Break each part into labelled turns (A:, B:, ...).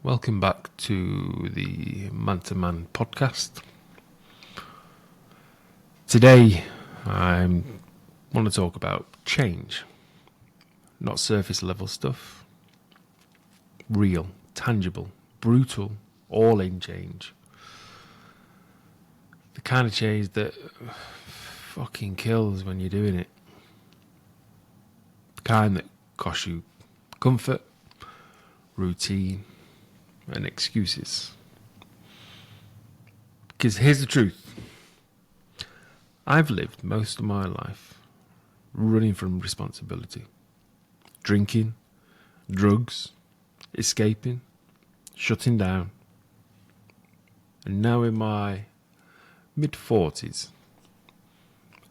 A: Welcome back to the Man to Man podcast. Today, I want to talk about change, not surface level stuff. Real, tangible, brutal, all in change. The kind of change that fucking kills when you're doing it. The kind that costs you comfort, routine, and excuses. Because here's the truth. I've lived most of my life running from responsibility. Drinking, drugs, escaping, shutting down. And now in my mid-40s,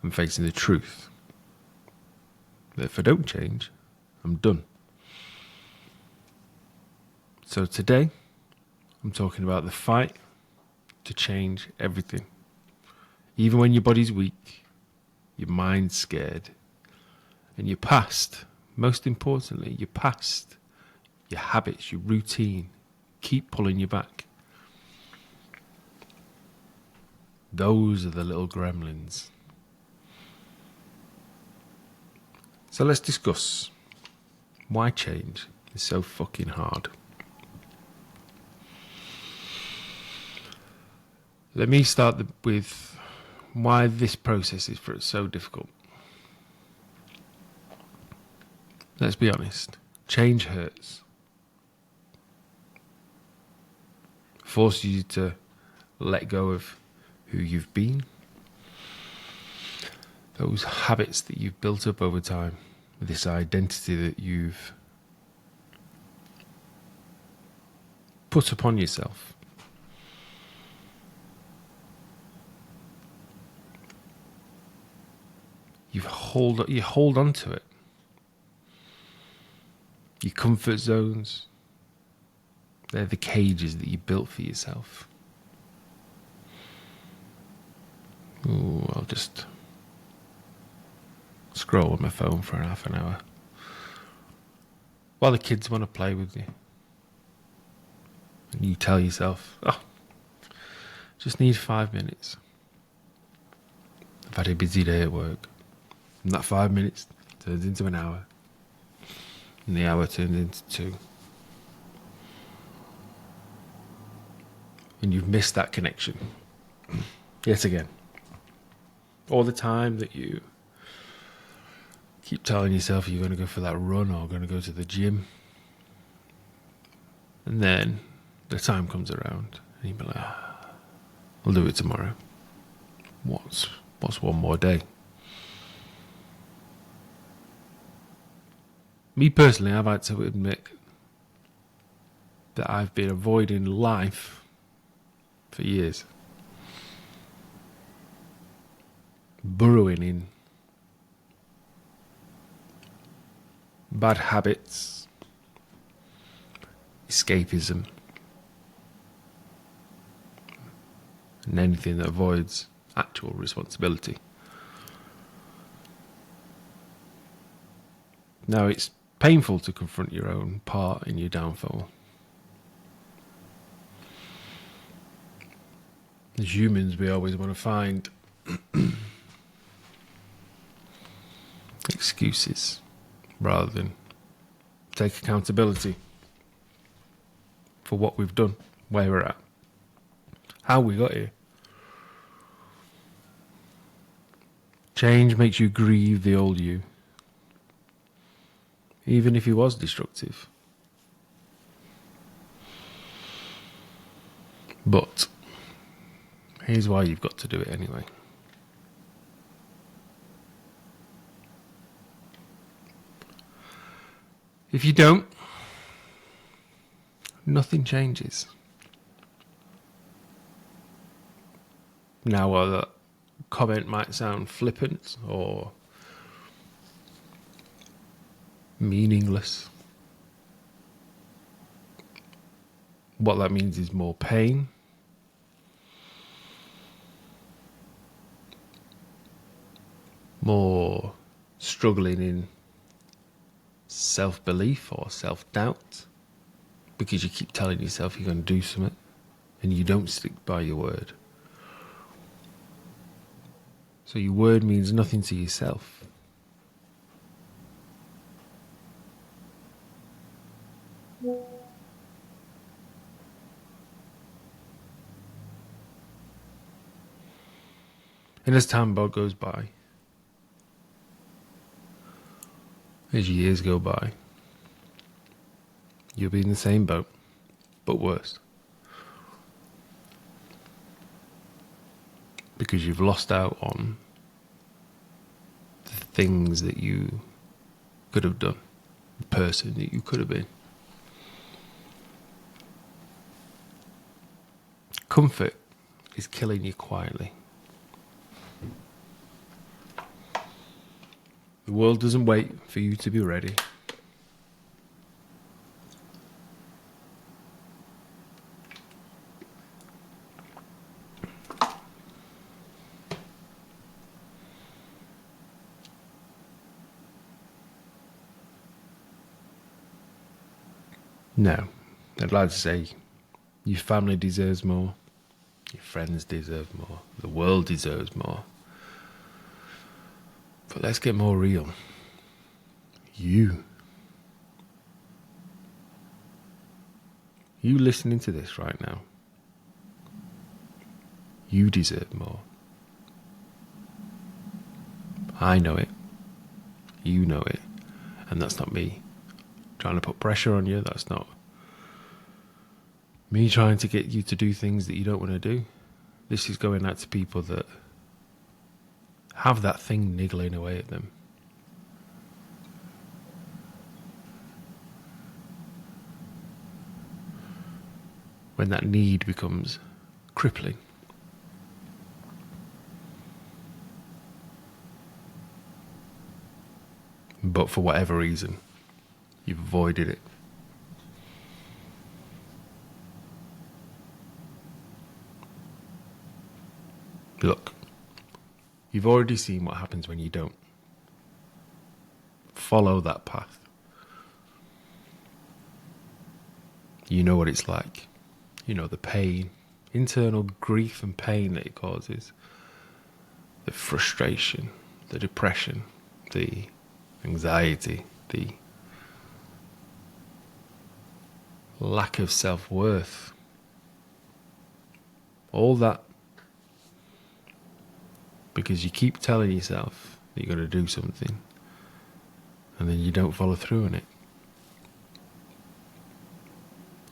A: I'm facing the truth. That if I don't change, I'm done. So today, I'm talking about the fight to change everything. Even when your body's weak, your mind's scared, and your past, most importantly, your past, your habits, your routine, keep pulling you back. Those are the little gremlins. So let's discuss why change is so fucking hard. Let me start with why this process is so difficult. Let's be honest. Change hurts. Forces you to let go of who you've been. Those habits that you've built up over time. This identity that you've put upon yourself. You hold on to it. Your comfort zones, they're the cages that you built for yourself. Ooh, I'll just scroll on my phone for half an hour while the kids want to play with you. And you tell yourself, just need 5 minutes. I've had a busy day at work. And that 5 minutes turns into an hour. And the hour turns into 2. And you've missed that connection. Yet again. All the time that you keep telling yourself you're going to go for that run or going to go to the gym. And then the time comes around. And you be like, I'll do it tomorrow. What's one more day? Me personally, I've had to admit that I've been avoiding life for years. Burrowing in bad habits, escapism, and anything that avoids actual responsibility. Now, it's painful to confront your own part in your downfall. As humans, we always want to find excuses rather than take accountability for what we've done, where we're at, how we got here. Change makes you grieve the old you, even if he was destructive. But here's why you've got to do it anyway. If you don't, nothing changes. Now, while that comment might sound flippant or meaningless, what that means is more pain, more struggling in self-belief or self-doubt, because you keep telling yourself you're going to do something and you don't stick by your word. So your word means nothing to yourself. And as time goes by, as years go by, you'll be in the same boat, but worse. Because you've lost out on the things that you could have done, the person that you could have been. Comfort is killing you quietly. The world doesn't wait for you to be ready. No, I'd like to say your family deserves more, your friends deserve more, the world deserves more. But let's get more real. You listening to this right now, you deserve more. I know it. You know it. And that's not me trying to put pressure on you. That's not me trying to get you to do things that you don't want to do. This is going out to people that have that thing niggling away at them. When that need becomes crippling. But for whatever reason, you've avoided it. Look, you've already seen what happens when you don't. Follow that path. You know what it's like. You know the pain, internal grief and pain that it causes. The frustration, the depression, the anxiety, the lack of self-worth. All that because you keep telling yourself that you're going to do something and then you don't follow through on it.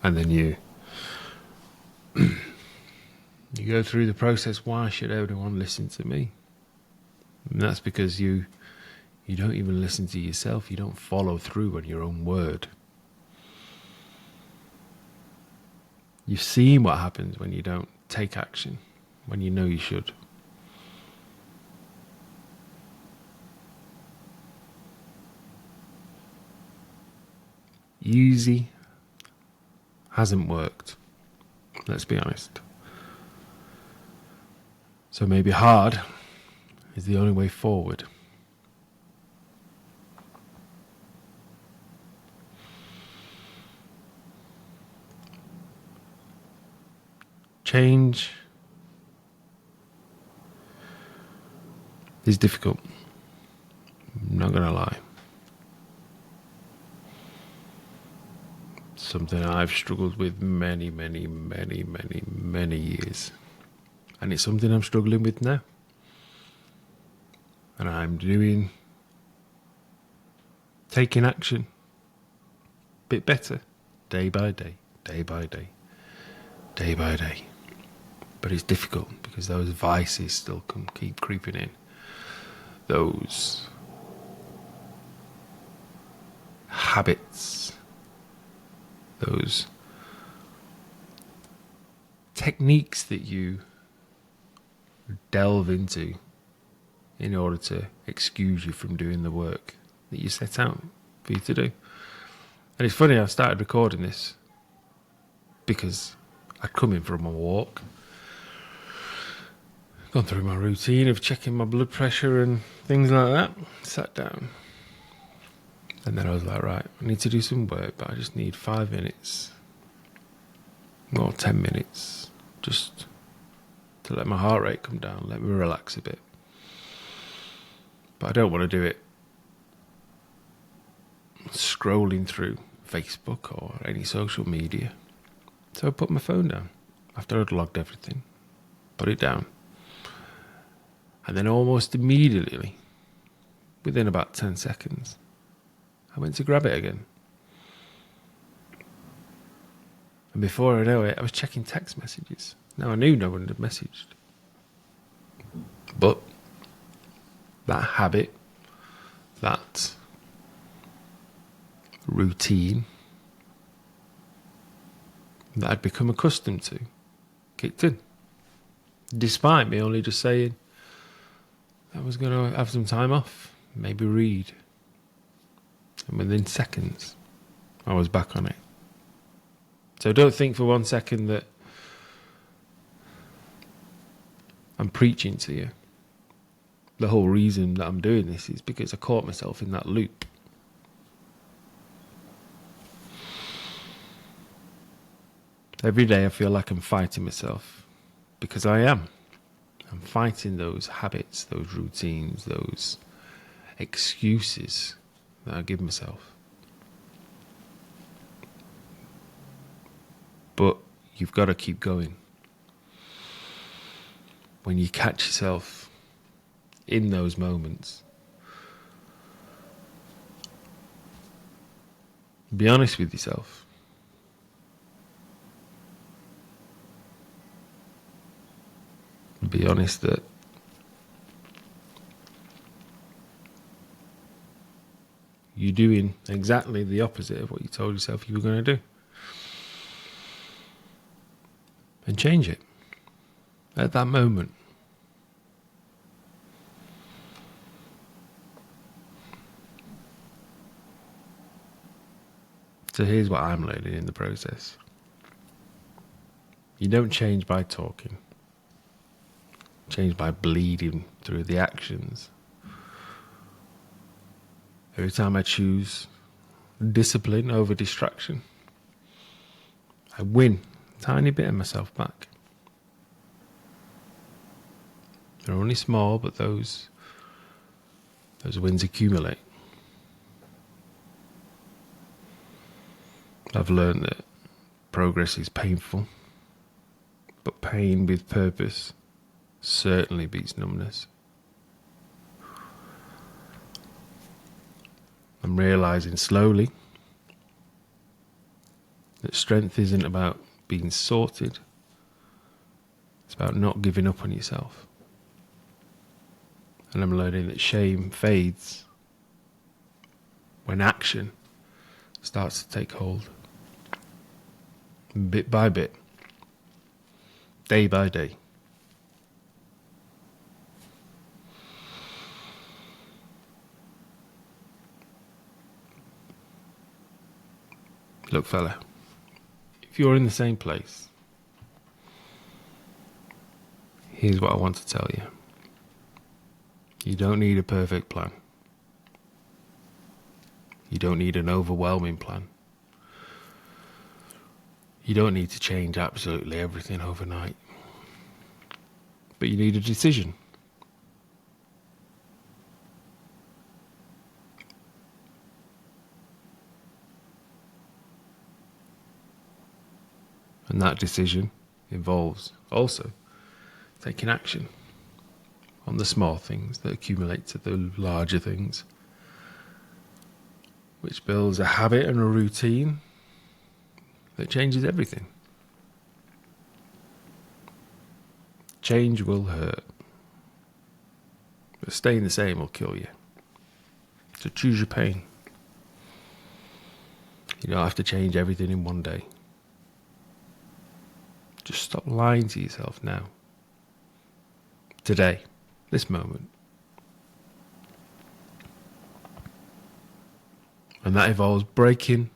A: And then you go through the process, why should everyone listen to me? And that's because you don't even listen to yourself. You don't follow through on your own word. You've seen what happens when you don't take action, when you know you should. Easy hasn't worked. Let's be honest. So maybe hard is the only way forward. Change is difficult. I'm not going to lie. Something I've struggled with many years. And it's something I'm struggling with now. And I'm taking action a bit better, day by day, day by day, day by day. But it's difficult because those vices still keep creeping in. Those habits, those techniques that you delve into in order to excuse you from doing the work that you set out for you to do. And it's funny, I started recording this because I'd come in from a walk, gone through my routine of checking my blood pressure and things like that, sat down. And then I was like, right, I need to do some work, but I just need 5 minutes or 10 minutes, just to let my heart rate come down, let me relax a bit. But I don't want to do it scrolling through Facebook or any social media. So I put my phone down after I'd logged everything, put it down. And then almost immediately, within about 10 seconds, I went to grab it again. And before I know it, I was checking text messages. Now I knew no one had messaged. But that habit, that routine that I'd become accustomed to, kicked in. Despite me only just saying I was going to have some time off, maybe read. And within seconds, I was back on it. So don't think for 1 second that I'm preaching to you. The whole reason that I'm doing this is because I caught myself in that loop. Every day I feel like I'm fighting myself, because I am. I'm fighting those habits, those routines, those excuses that I give myself. But you've got to keep going. When you catch yourself in those moments, be honest with yourself. Be honest that you're doing exactly the opposite of what you told yourself you were going to do. And change it at that moment. So here's what I'm learning in the process. You don't change by talking. Change by bleeding through the actions. Every time I choose discipline over distraction, I win a tiny bit of myself back. They're only small, but those wins accumulate. I've learned that progress is painful, but pain with purpose certainly beats numbness. I'm realizing slowly that strength isn't about being sorted. It's about not giving up on yourself. And I'm learning that shame fades when action starts to take hold. Bit by bit, day by day. Look, fella, if you're in the same place, here's what I want to tell you. You don't need a perfect plan. You don't need an overwhelming plan. You don't need to change absolutely everything overnight. But you need a decision. And that decision involves also taking action on the small things that accumulate to the larger things, which builds a habit and a routine that changes everything. Change will hurt, but staying the same will kill you. So choose your pain. You don't have to change everything in one day. Just stop lying to yourself now. Today, this moment. And that involves breaking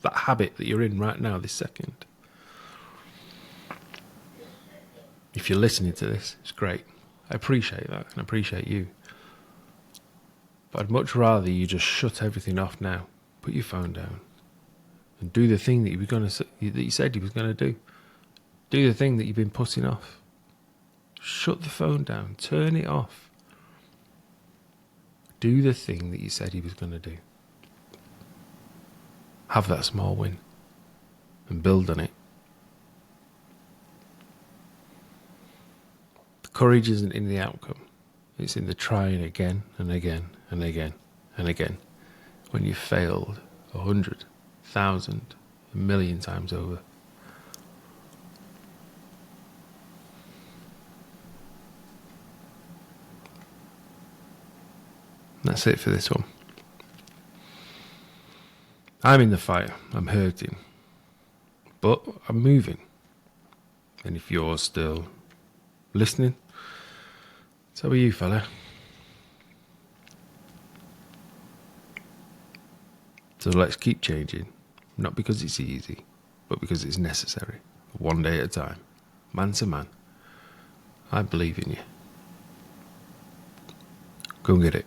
A: that habit that you're in right now, this second. If you're listening to this, it's great. I appreciate that and I appreciate you. But I'd much rather you just shut everything off now. Put your phone down and do the thing that you said you was going to do. Do the thing that you've been putting off. Shut the phone down. Turn it off. Do the thing that you said he was going to do. Have that small win and build on it. The courage isn't in the outcome. It's in the trying again and again and again and again. When you've failed 100, 1,000, a million times over. That's it for this one. I'm in the fight. I'm hurting. But I'm moving. And if you're still listening, so are you, fella. So let's keep changing. Not because it's easy, but because it's necessary. One day at a time. Man to man. I believe in you. Go and get it.